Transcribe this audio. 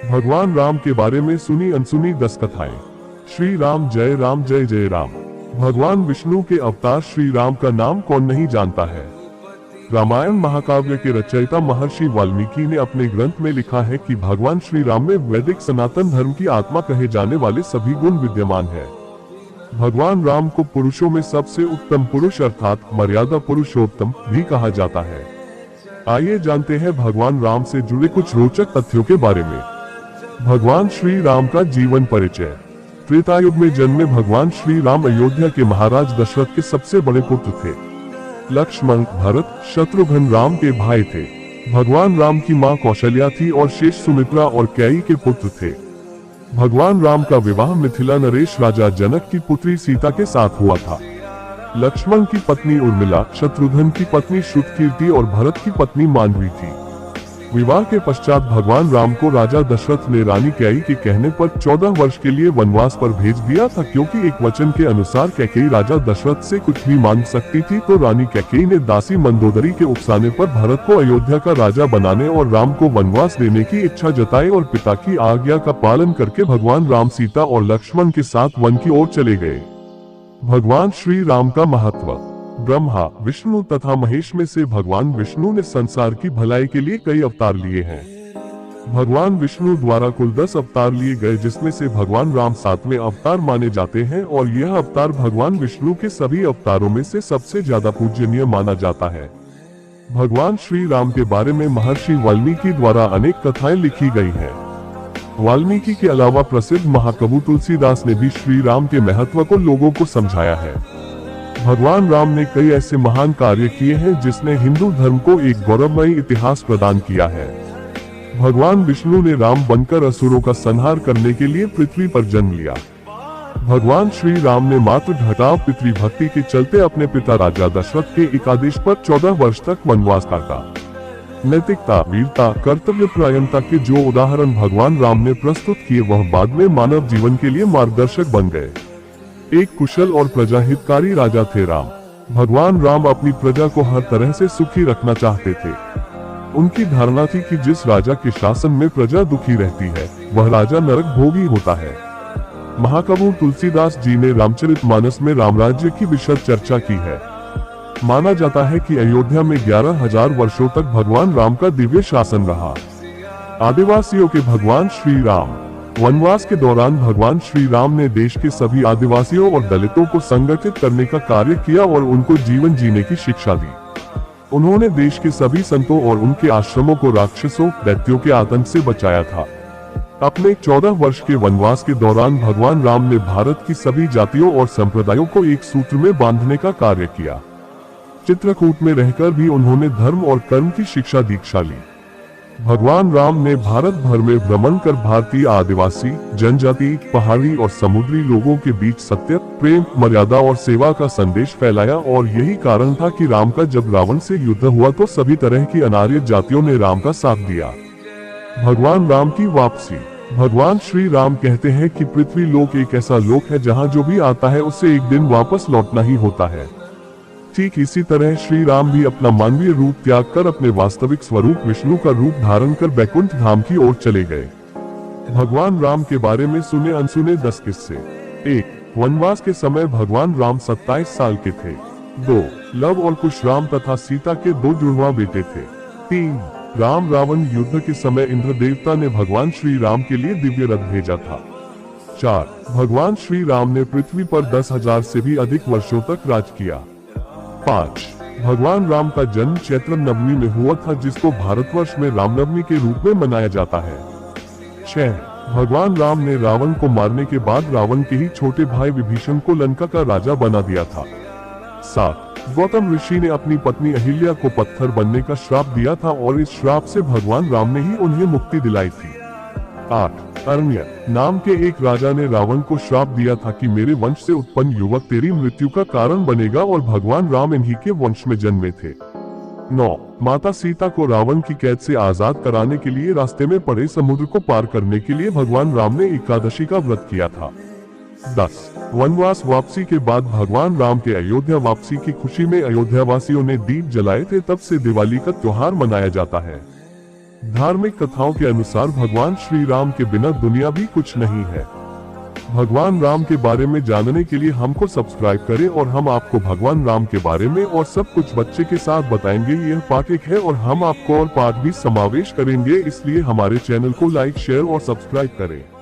भगवान राम के बारे में सुनी अनसुनी 10 कथाएं। श्री राम जय जय राम। भगवान विष्णु के अवतार श्री राम का नाम कौन नहीं जानता है। रामायण महाकाव्य के रचयिता महर्षि वाल्मीकि ने अपने ग्रंथ में लिखा है कि भगवान श्री राम में वैदिक सनातन धर्म की आत्मा कहे जाने वाले सभी गुण विद्यमान है। भगवान राम को पुरुषों में सबसे उत्तम पुरुष अर्थात मर्यादा पुरुषोत्तम भी कहा जाता है। आइए जानते हैं भगवान राम से जुड़े कुछ रोचक तथ्यों के बारे में। भगवान श्री राम का जीवन परिचय। त्रेता युग में जन्मे भगवान श्री राम अयोध्या के महाराज दशरथ के सबसे बड़े पुत्र थे। लक्ष्मण, भरत, शत्रुघ्न राम के भाई थे। भगवान राम की मां कौशल्या थी और शेष सुमित्रा और कैई के पुत्र थे। भगवान राम का विवाह मिथिला नरेश राजा जनक की पुत्री सीता के साथ हुआ था। लक्ष्मण की पत्नी उर्मिला, शत्रुघ्न की पत्नी श्रुतकीर्ति और भरत की पत्नी मांडवी थी। विवाह के पश्चात भगवान राम को राजा दशरथ ने रानी कैई के कहने पर 14 वर्ष के लिए वनवास पर भेज दिया था, क्योंकि एक वचन के अनुसार कैकेयी राजा दशरथ से कुछ भी मांग सकती थी। तो रानी कैकेयी ने दासी मंदोदरी के उकसाने पर भरत को अयोध्या का राजा बनाने और राम को वनवास देने की इच्छा जताई और पिता की आज्ञा का पालन करके भगवान राम सीता और लक्ष्मण के साथ वन की ओर चले गए। भगवान श्री राम का महत्व। ब्रह्मा, विष्णु तथा महेश में से भगवान विष्णु ने संसार की भलाई के लिए कई अवतार लिए हैं। भगवान विष्णु द्वारा कुल 10 अवतार लिए गए, जिसमें से भगवान राम 7वें अवतार माने जाते हैं और यह अवतार भगवान विष्णु के सभी अवतारों में से सबसे ज्यादा पूजनीय माना जाता है। भगवान श्री राम के बारे में महर्षि वाल्मीकि द्वारा अनेक कथाएं लिखी गई हैं। वाल्मीकि के अलावा प्रसिद्ध महाकवि तुलसीदास ने भी श्री राम के महत्व को लोगों को समझाया है। भगवान राम ने कई ऐसे महान कार्य किए हैं जिसने हिंदू धर्म को एक गौरवमयी इतिहास प्रदान किया है। भगवान विष्णु ने राम बनकर असुरों का संहार करने के लिए पृथ्वी पर जन्म लिया। भगवान श्री राम ने मात्र घटाव पितृभक्ति के चलते अपने पिता राजा दशरथ के एक आदेश पर 14 वर्ष तक वनवास काटा। नैतिकता, वीरता, कर्तव्यपरायणता के जो उदाहरण भगवान राम ने प्रस्तुत किए वह बाद में मानव जीवन के लिए मार्गदर्शक बन गए। एक कुशल और प्रजाहितकारी राजा थे राम। भगवान राम अपनी प्रजा को हर तरह से सुखी रखना चाहते थे। उनकी धारणा थी कि जिस राजा के शासन में प्रजा दुखी रहती है वह राजा नरक भोगी होता है। महाकवि तुलसीदास जी ने रामचरितमानस में राम राज्य की विशद चर्चा की है। माना जाता है कि अयोध्या में 11,000 वर्षों तक भगवान राम का दिव्य शासन रहा। आदिवासियों के भगवान श्री राम। वनवास के दौरान भगवान श्री राम ने देश के सभी आदिवासियों और दलितों को संगठित करने का कार्य किया और उनको जीवन जीने की शिक्षा दी। उन्होंने देश के सभी संतों और उनके आश्रमों को राक्षसों, दैत्यों के आतंक से बचाया था। अपने 14 वर्ष के वनवास के दौरान भगवान राम ने भारत की सभी जातियों और संप्रदायों को एक सूत्र में बांधने का कार्य किया। चित्रकूट में रहकर भी उन्होंने धर्म और कर्म की शिक्षा दीक्षा ली। भगवान राम ने भारत भर में भ्रमण कर भारतीय आदिवासी, जनजाति, पहाड़ी और समुद्री लोगों के बीच सत्य, प्रेम, मर्यादा और सेवा का संदेश फैलाया और यही कारण था कि राम का जब रावण से युद्ध हुआ तो सभी तरह की अनार्य जातियों ने राम का साथ दिया। भगवान राम की वापसी। भगवान श्री राम कहते हैं कि पृथ्वी लोक एक ऐसा लोक है जहाँ जो भी आता है उससे एक दिन वापस लौटना ही होता है। ठीक इसी तरह श्री राम भी अपना मानवीय रूप त्याग कर अपने वास्तविक स्वरूप विष्णु का रूप धारण कर बैकुंठ धाम की ओर चले गए। भगवान राम के बारे में सुने अनसुने 10 किस्से। 1. वनवास के समय भगवान राम 27 साल के थे। 2. लव और कुश राम तथा सीता के 2 जुड़वा बेटे थे। 3. राम रावण युद्ध के समय इंद्र देवता ने भगवान श्री राम के लिए दिव्य रथ भेजा था। 4. भगवान श्री राम ने पृथ्वी पर 10,000 से भी अधिक वर्षों तक राज किया। 5. भगवान राम का जन्म चैत्र नवमी में हुआ था, जिसको भारतवर्ष में रामनवमी के रूप में मनाया जाता है। 6. भगवान राम ने रावण को मारने के बाद रावण के ही छोटे भाई विभीषण को लंका का राजा बना दिया था। 7. गौतम ऋषि ने अपनी पत्नी अहिल्या को पत्थर बनने का श्राप दिया था और इस श्राप से भगवान राम ने ही उन्हें मुक्ति दिलाई थी। 8. अरण्य नाम के एक राजा ने रावण को श्राप दिया था कि मेरे वंश से उत्पन्न युवक तेरी मृत्यु का कारण बनेगा और भगवान राम इन्हीं के वंश में जन्मे थे। 9. माता सीता को रावण की कैद से आजाद कराने के लिए रास्ते में पड़े समुद्र को पार करने के लिए भगवान राम ने एकादशी का व्रत किया था। 10. वनवास वापसी के बाद भगवान राम के अयोध्या वापसी की खुशी में अयोध्या वासियों ने दीप जलाए थे, तब से दिवाली का त्योहार मनाया जाता है। धार्मिक कथाओं के अनुसार भगवान श्री राम के बिना दुनिया भी कुछ नहीं है। भगवान राम के बारे में जानने के लिए हमको सब्सक्राइब करें और हम आपको भगवान राम के बारे में और सब कुछ बच्चे के साथ बताएंगे। यह पार्ट 1 है और हम आपको और पार्ट भी समावेश करेंगे, इसलिए हमारे चैनल को लाइक, शेयर और सब्सक्राइब करें।